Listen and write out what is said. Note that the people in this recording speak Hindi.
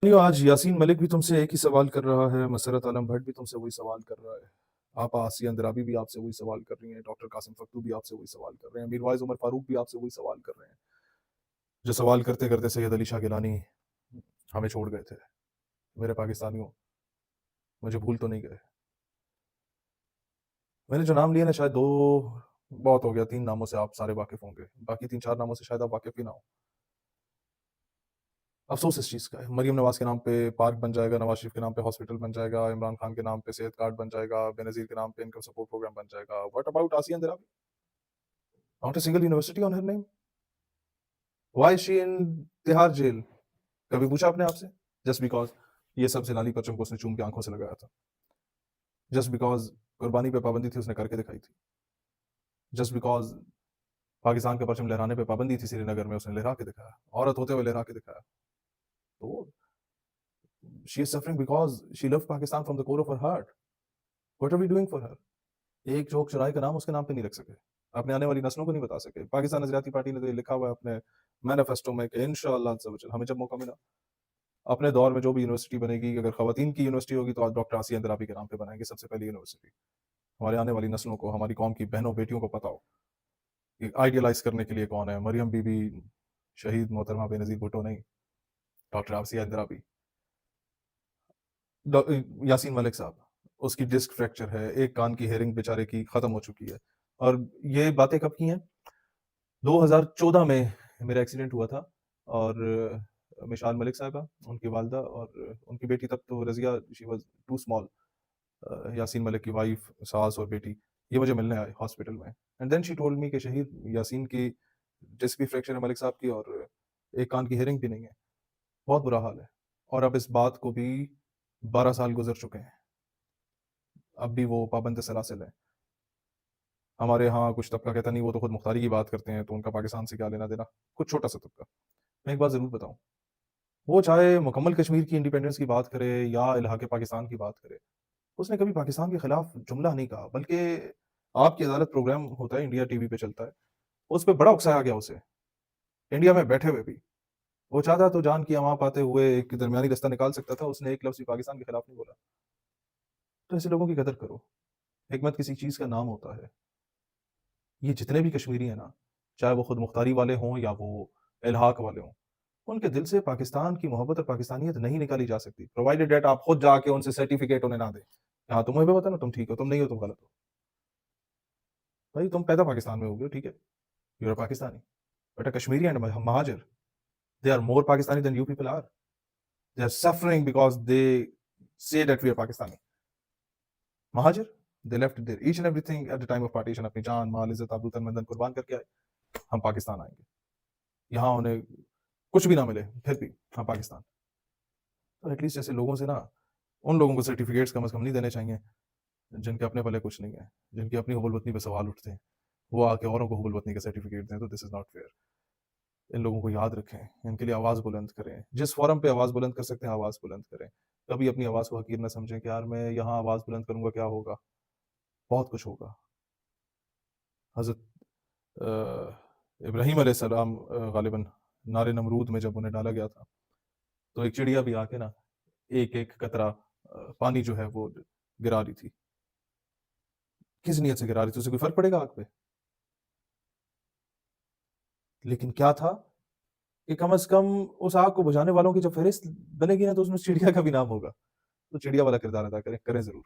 नहीं, आज यासीन मलिक भी तुमसे एक ही सवाल कर रहा है, मसरत आलम भट्ट भी तुमसे वही सवाल कर रहा है। आपा आसिया अंद्राबी भी आपसे वही सवाल कर रही हैं, डॉक्टर कासिम फक्तू भी आपसे वही सवाल कर रहे हैं, मीरवाइज़ उमर फारूक भी आपसे वही सवाल कर रहे हैं। जो सवाल करते-करते सैयद अली शाह गिलानी हमें छोड़ गए थे। मेरे पाकिस्तानियों, मुझे भूल तो नहीं गए। मैंने जो नाम लिए ना शायद 2 बहुत हो गया, 3 नामों से आप सारे वाकिफ़ होंगे। बाकी 3-4 नामों से शायद आप वाकिफ़ ही ना हों। अफ़सोस इस चीज़ का है। मरियम नवाज़ के नाम पे पार्क बन जाएगा, नवाज़ शरीफ के नाम पे हॉस्पिटल बन जाएगा, इमरान खान के नाम पे सेहत कार्ड बन जाएगा, बेनज़ीर के नाम पे इनकम सपोर्ट प्रोग्राम बन जाएगा। What about Asiya Andrabi? Not a single university on her name. Why is she in Tihar jail? कभी पूछा आपने आपसे? जस्ट बिकॉज़ ये सब ज़िलानी परचम को उसने चूम के आँखों से लगाया था। जस्ट बिकॉज़ कुर्बानी पे पाबंदी थी, उसने करके दिखाई थी। जस्ट बिकॉज़ पाकिस्तान का परचम लहराने पे पाबंदी थी श्रीनगर में, उसने लहरा के दिखाया। औरत होते हुए लहरा के दिखाया। तो she is suffering because she loved Pakistan from the core of her heart. What are we doing for her? एक चौक चौराहे का नाम उसके नाम पे नहीं रख सके। अपने आने वाली नस्लों को नहीं बता सके। पाकिस्तान नज़रियाती पार्टी ने तो ये लिखा हुआ है अपने मैनिफेस्टो में कि इंशाअल्लाह अज़्ज़ व जल हमें जब मौका मिला, अपने दौर में जो भी यूनिवर्सिटी बनेगी, अगर ख़वातीन की यूनिवर्सिटी होगी तो आज डॉक्टर आसिया अंद्राबी के नाम पे बनाएँगे सबसे पहली यूनिवर्सिटी। हमारे आने वाली नस्लों को, हमारी कौम की बहनों-बेटियों को पता हो कि आइडियलाइज़ करने के लिए कौन है। मरियम बीबी, शहीद मोहतरमा बेनज़ीर भुट्टो नहीं, डॉक्टर आसिया अंद्राबी। यासीन मलिक साहब, उसकी डिस्क फ्रैक्चर है, एक कान की हेयरिंग बेचारे की ख़त्म हो चुकी है। और ये बातें कब की हैं? 2014 में मेरा एक्सीडेंट हुआ था और मिशाल मलिक साहिबा, उनकी वालिदा और उनकी बेटी तब तो Razia she was too small, Yasin Malik की वाइफ़, सास और बेटी, ये मुझे मिलने आए हॉस्पिटल में and then she told me कि शहीद यासीन की डिस्क भी फ्रैक्चर है मलिक साहब की और एक कान की हेयरिंग भी नहीं है। बहुत बुरा हाल है और अब इस बात को भी 12 साल गुज़र चुके हैं। अब भी वो पाबंद सलासिल हैं। हमारे यहाँ कुछ तबका कहता नहीं वो तो खुद मुख्तारी की बात करते हैं, तो उनका पाकिस्तान से क्या लेना-देना? कुछ छोटा-सा तबका। मैं एक बात ज़रूर बताऊँ, वो चाहे मुकम्मल कश्मीर की इंडिपेंडेंस की बात करे या इल्हाक़ पाकिस्तान की बात करे, उसने कभी पाकिस्तान के खिलाफ जुमला नहीं कहा, बल्कि आपकी अदालत प्रोग्राम होता है, इंडिया टीवी पे चलता है, उस पे बड़ा उकसाया गया उसे, इंडिया में बैठे हुए भी। वो चाहता तो जान की अमां पाते हुए एक दरमियानी रास्ता निकाल सकता था, उसने एक लफ्ज़ भी पाकिस्तान के खिलाफ नहीं बोला। तो ऐसे लोगों की कदर करो, हिकमत किसी चीज़ का नाम होता है। ये जितने भी कश्मीरी हैं ना, चाहे वो खुद मुख्तारी वाले हों या वो इल्हाक वाले हों, उनके दिल से पाकिस्तान की मोहब्बत और पाकिस्तानियत नहीं निकाली जा सकती, प्रोवाइडेड दैट आप खुद जाके उनसे सर्टिफ़िकेट उन्हें ना दें। हाँ, तुम्हें भी पता है ना तुम ठीक हो, तुम नहीं हो तुम गलत हो। भाई तुम पैदा पाकिस्तान में हुए हो, ठीक है, you are Pakistani, but a Kashmiri and Muhajir, they are more Pakistani than you people are. They are suffering because they say that we are Pakistani. Muhajir, they left their each and everything at the time of partition, अपनी जान, माल, इज़्ज़त, आबरू, तन, मन, धन कुर्बान करके आए, हम पाकिस्तान आएँगे। यहाँ उन्हें कुछ भी ना मिले, फिर भी हम पाकिस्तान। तो एटलीस्ट ऐसे लोगों से ना, उन लोगों को सर्टिफ़िकेट्स कम से कम नहीं देने चाहिए, जिनके अपने पल्ले कुछ नहीं है, जिनकी अपनी हुबूल-वतनी पे सवाल उठते हैं। वो आके औरों को हुबूल-वतनी के सर्टिफ़िकेट दें, तो दिस इज़ नॉट फेयर। इन लोगों को याद रखें, इनके लिए आवाज़ बुलंद करें। जिस फ़ोरम पे आवाज़ बुलंद कर सकते हैं, आवाज़ बुलंद करें। कभी अपनी आवाज़ को हक़ीर ना समझें कि यार मैं यहाँ आवाज़ बुलंद करूँगा क्या होगा? बहुत कुछ होगा। हज़रत इब्राहीम अलैहिस्सलाम ग़ालिबन नारे नमरूद में जब उन्हें डाला गया था, तो एक चिड़िया भी आके ना एक-एक कतरा पानी जो है वो गिरा रही थी। किस नीयत से गिरा रही थी? उससे कोई फ़र्क पड़ेगा आग पे? लेकिन क्या था कि कम से कम उस आग को बुझाने वालों की जब फ़हरिस्त बनेगी ना, तो उसमें चिड़िया का भी नाम होगा। तो चिड़िया वाला किरदार अदा करें, करें ज़रूर।